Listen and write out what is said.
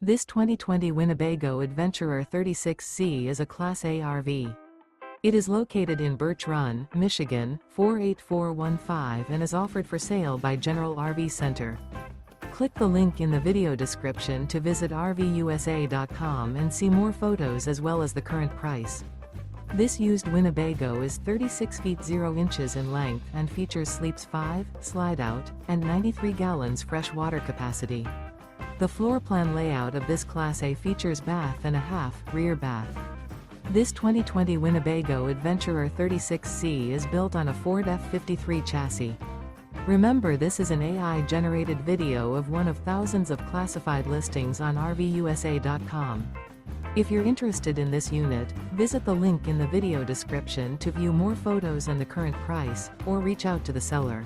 This 2020 Winnebago Adventurer 36C is a Class A RV. It is located in Birch Run, Michigan, 48415 and is offered for sale by General RV Center. Click the link in the video description to visit RVUSA.com and see more photos as well as the current price. This used Winnebago is 36 feet 0 inches in length and features sleeps 5, slide-out, and 93 gallons fresh water capacity. The floor plan layout of this Class A features bath and a half, rear bath. This 2020 Winnebago Adventurer 36C is built on a Ford F53 chassis. Remember, this is an AI-generated video of one of thousands of classified listings on RVUSA.com. If you're interested in this unit, visit the link in the video description to view more photos and the current price, or reach out to the seller.